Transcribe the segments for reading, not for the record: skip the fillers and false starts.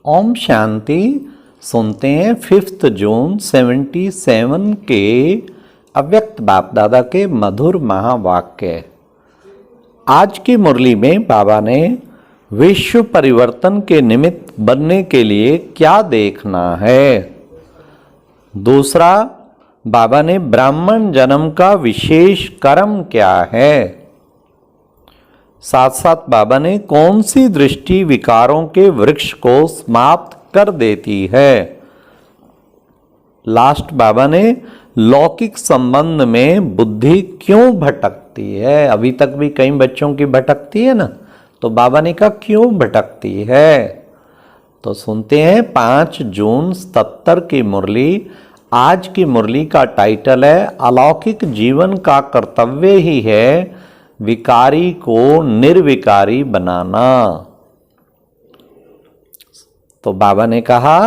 ओम शांति। सुनते हैं 5 जून 77 के अव्यक्त बाप दादा के मधुर महावाक्य। आज की मुरली में बाबा ने विश्व परिवर्तन के निमित्त बनने के लिए क्या देखना है। दूसरा, बाबा ने ब्राह्मण जन्म का विशेष कर्म क्या है। साथ साथ बाबा ने कौन सी दृष्टि विकारों के वृक्ष को समाप्त कर देती है। लास्ट बाबा ने लौकिक संबंध में बुद्धि क्यों भटकती है। अभी तक भी कई बच्चों की भटकती है ना, तो बाबा ने कहा क्यों भटकती है। तो सुनते हैं 5 जून 77 की मुरली। आज की मुरली का टाइटल है अलौकिक जीवन का कर्तव्य ही है विकारी को निर्विकारी बनाना। तो बाबा ने कहा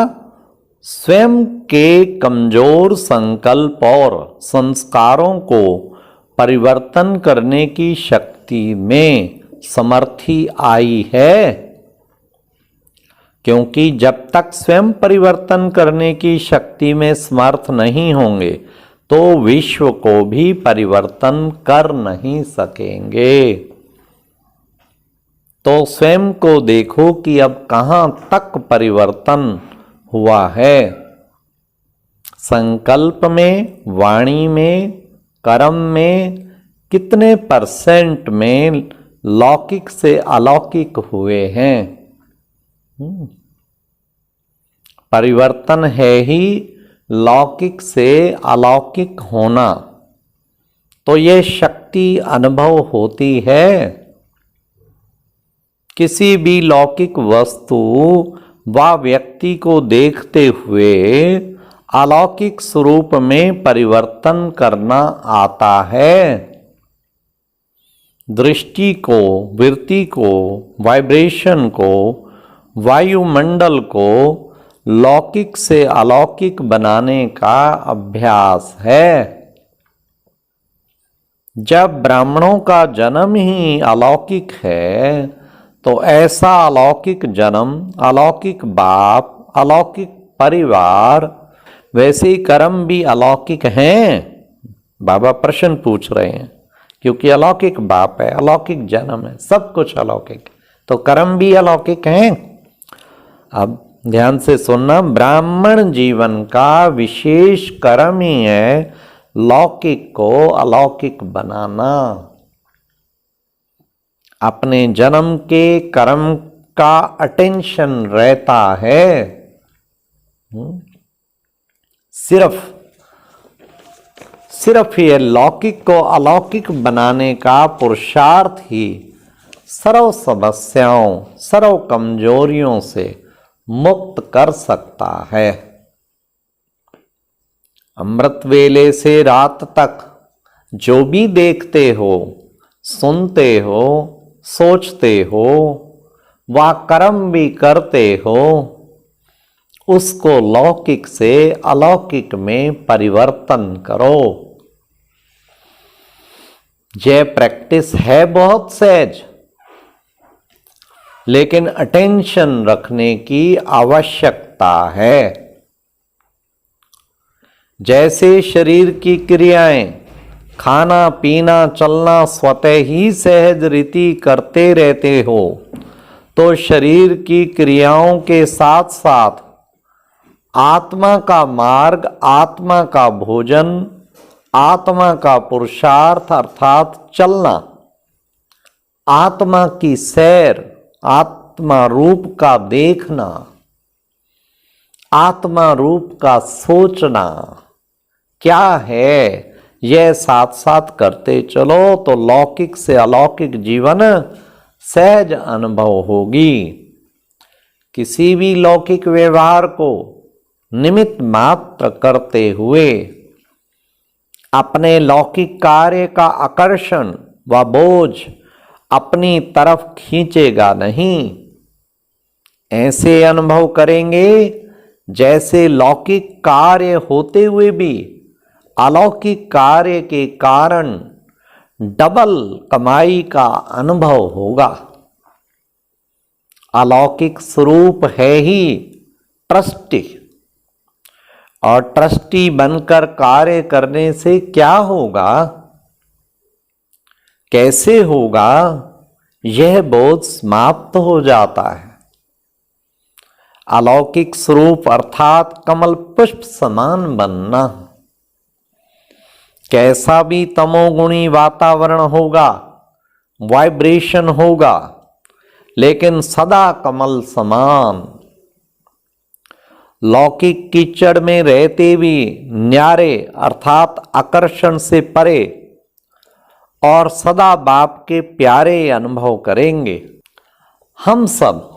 स्वयं के कमजोर संकल्प और संस्कारों को परिवर्तन करने की शक्ति में समर्थी आई है, क्योंकि जब तक स्वयं परिवर्तन करने की शक्ति में समर्थ नहीं होंगे तो विश्व को भी परिवर्तन कर नहीं सकेंगे। तो स्वयं को देखो कि अब कहां तक परिवर्तन हुआ है। संकल्प में, वाणी में, कर्म में कितने % में लौकिक से अलौकिक हुए हैं। परिवर्तन है ही लौकिक से अलौकिक होना, तो यह शक्ति अनुभव होती है। किसी भी लौकिक वस्तु व व्यक्ति को देखते हुए अलौकिक स्वरूप में परिवर्तन करना आता है। दृष्टि को, वृत्ति को, वाइब्रेशन को, वायुमंडल को लौकिक से अलौकिक बनाने का अभ्यास है। जब ब्राह्मणों का जन्म ही अलौकिक है, तो ऐसा अलौकिक जन्म, अलौकिक बाप, अलौकिक परिवार, वैसे ही कर्म भी अलौकिक हैं। बाबा प्रश्न पूछ रहे हैं, क्योंकि अलौकिक बाप है, अलौकिक जन्म है, सब कुछ अलौकिक, तो कर्म भी अलौकिक हैं। अब ध्यान से सुनना, ब्राह्मण जीवन का विशेष कर्म ही है लौकिक को अलौकिक बनाना। अपने जन्म के कर्म का अटेंशन रहता है। सिर्फ ये लौकिक को अलौकिक बनाने का पुरुषार्थ ही सर्व समस्याओं, सर्व कमजोरियों से मुक्त कर सकता है। अमृत वेले से रात तक जो भी देखते हो, सुनते हो, सोचते हो, व कर्म भी करते हो, उसको लौकिक से अलौकिक में परिवर्तन करो। यह प्रैक्टिस है बहुत सहज, लेकिन अटेंशन रखने की आवश्यकता है। जैसे शरीर की क्रियाएं, खाना पीना चलना स्वतः ही सहज रीति करते रहते हो, तो शरीर की क्रियाओं के साथ साथ आत्मा का मार्ग, आत्मा का भोजन, आत्मा का पुरुषार्थ अर्थात चलना, आत्मा की सैर, आत्मा रूप का देखना, आत्मा रूप का सोचना क्या है, यह साथ साथ करते चलो तो लौकिक से अलौकिक जीवन सहज अनुभव होगी। किसी भी लौकिक व्यवहार को निमित्त मात्र करते हुए अपने लौकिक कार्य का आकर्षण व बोझ अपनी तरफ खींचेगा नहीं। ऐसे अनुभव करेंगे जैसे लौकिक कार्य होते हुए भी अलौकिक कार्य के कारण डबल कमाई का अनुभव होगा। अलौकिक स्वरूप है ही ट्रस्टी, और ट्रस्टी बनकर कार्य करने से क्या होगा, कैसे होगा, यह बोध समाप्त हो जाता है। अलौकिक स्वरूप अर्थात कमल पुष्प समान बनना। कैसा भी तमोगुणी वातावरण होगा, वाइब्रेशन होगा, लेकिन सदा कमल समान। लौकिक कीचड़ में रहते भी न्यारे अर्थात आकर्षण से परे और सदा बाप के प्यारे अनुभव करेंगे। हम सब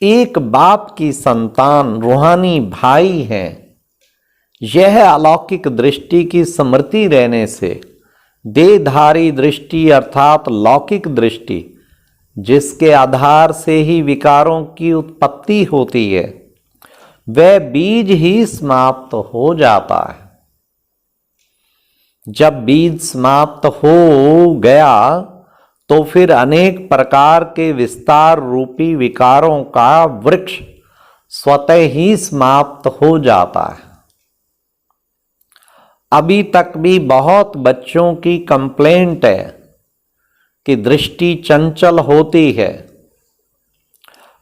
एक बाप की संतान रूहानी भाई हैं। यह अलौकिक दृष्टि की स्मृति रहने से देहधारी दृष्टि अर्थात लौकिक दृष्टि, जिसके आधार से ही विकारों की उत्पत्ति होती है, वह बीज ही समाप्त हो जाता है। जब बीज समाप्त हो गया तो फिर अनेक प्रकार के विस्तार रूपी विकारों का वृक्ष स्वतः ही समाप्त हो जाता है। अभी तक भी बहुत बच्चों की कंप्लेंट है कि दृष्टि चंचल होती है,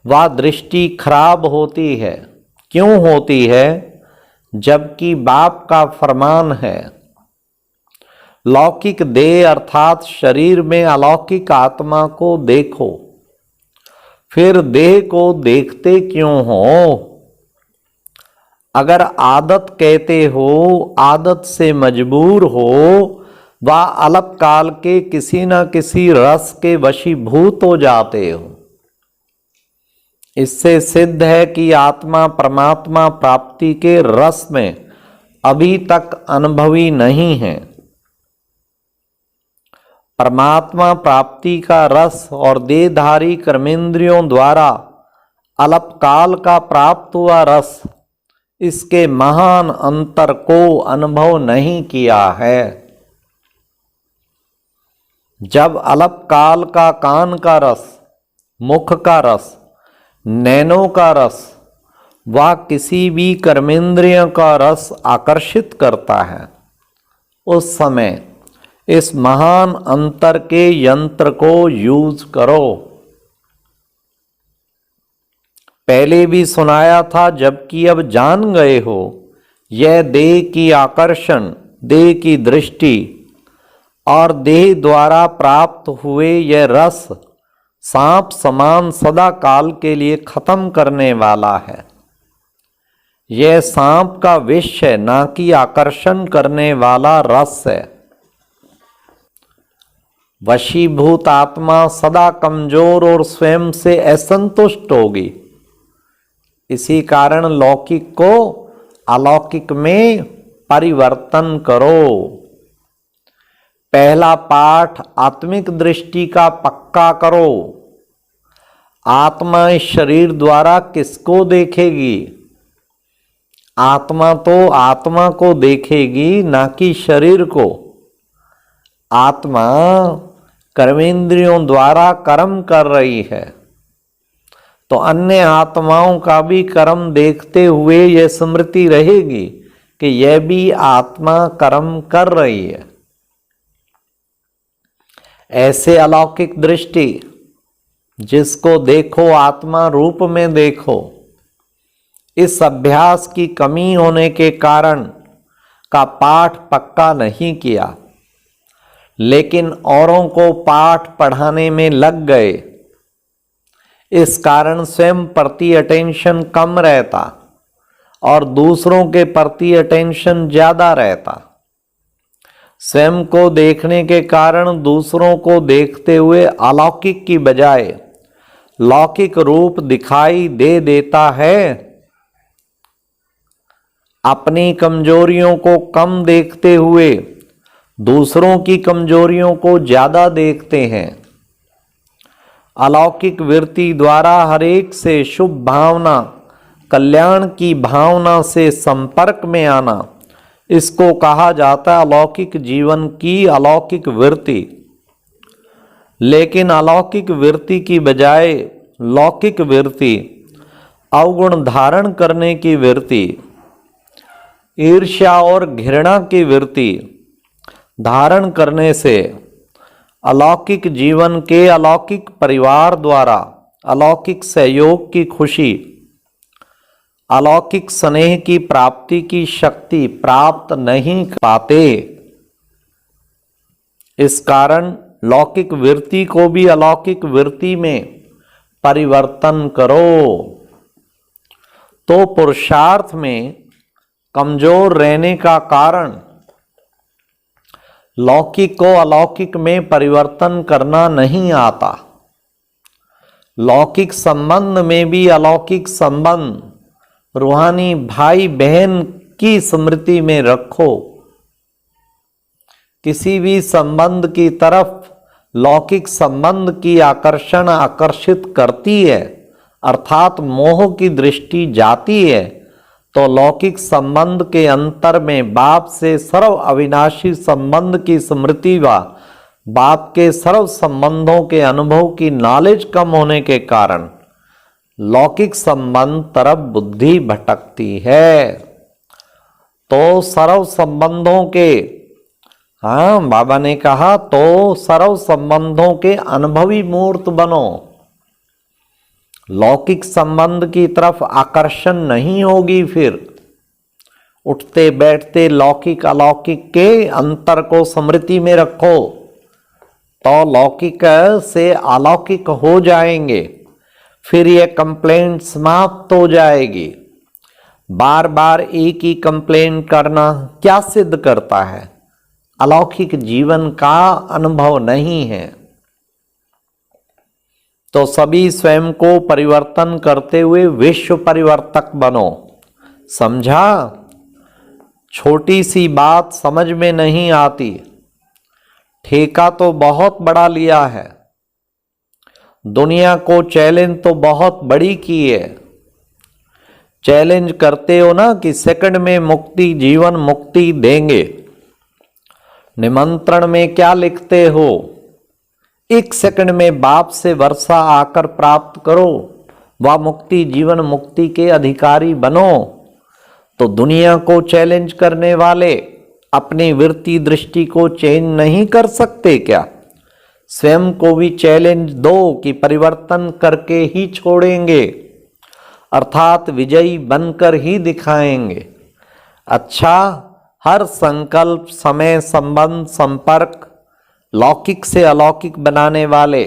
वह दृष्टि खराब होती है। क्यों होती है? जबकि बाप का फरमान है, लौकिक देह अर्थात शरीर में अलौकिक आत्मा को देखो, फिर देह को देखते क्यों हो? अगर आदत कहते हो, आदत से मजबूर हो, व अल्पकाल के किसी न किसी रस के वशीभूत हो जाते हो। इससे सिद्ध है कि आत्मा परमात्मा प्राप्ति के रस में अभी तक अनुभवी नहीं है। परमात्मा प्राप्ति का रस और देहधारी कर्मेंद्रियों द्वारा अल्पकाल का प्राप्त हुआ रस, इसके महान अंतर को अनुभव नहीं किया है। जब अल्पकाल का कान का रस, मुख का रस, नैनों का रस व किसी भी कर्मेंद्रिय का रस आकर्षित करता है, उस समय इस महान अंतर के यंत्र को यूज करो। पहले भी सुनाया था, जबकि अब जान गए हो, यह देह की आकर्षण, देह की दृष्टि और देह द्वारा प्राप्त हुए यह रस सांप समान सदा काल के लिए खत्म करने वाला है। यह सांप का विष है, ना कि आकर्षण करने वाला रस है। वशीभूत आत्मा सदा कमजोर और स्वयं से असंतुष्ट होगी। इसी कारण लौकिक को अलौकिक में परिवर्तन करो। पहला पाठ आत्मिक दृष्टि का पक्का करो। आत्मा इस शरीर द्वारा किसको देखेगी? आत्मा तो आत्मा को देखेगी, ना कि शरीर को। आत्मा कर्मेंद्रियों द्वारा कर्म कर रही है, तो अन्य आत्माओं का भी कर्म देखते हुए यह स्मृति रहेगी कि यह भी आत्मा कर्म कर रही है। ऐसे अलौकिक दृष्टि, जिसको देखो आत्मा रूप में देखो, इस अभ्यास की कमी होने के कारण का पाठ पक्का नहीं किया, लेकिन औरों को पाठ पढ़ाने में लग गए। इस कारण स्वयं प्रति अटेंशन कम रहता और दूसरों के प्रति अटेंशन ज्यादा रहता। स्वयं को देखने के कारण दूसरों को देखते हुए अलौकिक की बजाय लौकिक रूप दिखाई दे देता है। अपनी कमजोरियों को कम देखते हुए दूसरों की कमजोरियों को ज्यादा देखते हैं। अलौकिक वृत्ति द्वारा हरेक से शुभ भावना, कल्याण की भावना से संपर्क में आना, इसको कहा जाता है अलौकिक जीवन की अलौकिक वृत्ति। लेकिन अलौकिक वृत्ति की बजाय लौकिक वृत्ति, अवगुण धारण करने की वृत्ति, ईर्ष्या और घृणा की वृत्ति धारण करने से अलौकिक जीवन के अलौकिक परिवार द्वारा अलौकिक सहयोग की खुशी, अलौकिक स्नेह की प्राप्ति की शक्ति प्राप्त नहीं पाते। इस कारण लौकिक वृत्ति को भी अलौकिक वृत्ति में परिवर्तन करो। तो पुरुषार्थ में कमजोर रहने का कारण लौकिक को अलौकिक में परिवर्तन करना नहीं आता। लौकिक संबंध में भी अलौकिक संबंध, रूहानी भाई बहन की स्मृति में रखो। किसी भी संबंध की तरफ लौकिक संबंध की आकर्षण आकर्षित करती है, अर्थात मोह की दृष्टि जाती है, तो लौकिक संबंध के अंतर में बाप से सर्व अविनाशी संबंध की स्मृति व बाप के सर्व संबंधों के अनुभव की नॉलेज कम होने के कारण लौकिक संबंध तरफ बुद्धि भटकती है। तो सर्व संबंधों के, हाँ बाबा ने कहा, तो सर्व संबंधों के अनुभवी मूर्त बनो। लौकिक संबंध की तरफ आकर्षण नहीं होगी। फिर उठते बैठते लौकिक अलौकिक के अंतर को स्मृति में रखो तो लौकिक से अलौकिक हो जाएंगे। फिर ये कंप्लेंट समाप्त हो जाएगी। बार बार एक ही कंप्लेंट करना क्या सिद्ध करता है? अलौकिक जीवन का अनुभव नहीं है। तो सभी स्वयं को परिवर्तन करते हुए विश्व परिवर्तक बनो। समझा? छोटी सी बात समझ में नहीं आती। ठेका तो बहुत बड़ा लिया है, दुनिया को चैलेंज तो बहुत बड़ी की है। चैलेंज करते हो ना कि सेकंड में मुक्ति, जीवन मुक्ति देंगे। निमंत्रण में क्या लिखते हो? एक सेकंड में बाप से वर्षा आकर प्राप्त करो, वह मुक्ति, जीवन मुक्ति के अधिकारी बनो। तो दुनिया को चैलेंज करने वाले अपनी वृत्ति दृष्टि को चेंज नहीं कर सकते क्या? स्वयं को भी चैलेंज दो कि परिवर्तन करके ही छोड़ेंगे, अर्थात विजयी बनकर ही दिखाएंगे। अच्छा, हर संकल्प, समय, संबंध, संपर्क लौकिक से अलौकिक बनाने वाले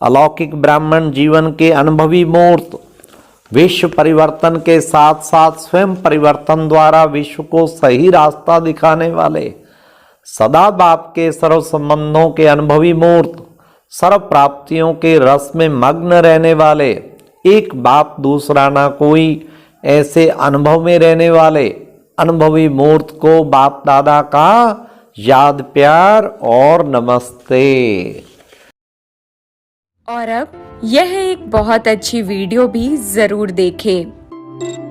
अलौकिक ब्राह्मण जीवन के अनुभवी मूर्त, विश्व परिवर्तन के साथ साथ स्वयं परिवर्तन द्वारा विश्व को सही रास्ता दिखाने वाले, सदा बाप के सर्व संबंधों के अनुभवी मूर्त, सर्व प्राप्तियों के रस में मग्न रहने वाले, एक बाप दूसरा ना कोई, ऐसे अनुभव में रहने वाले अनुभवी मूर्त को बाप दादा का याद, प्यार और नमस्ते। और अब यह एक बहुत अच्छी वीडियो भी जरूर देखें।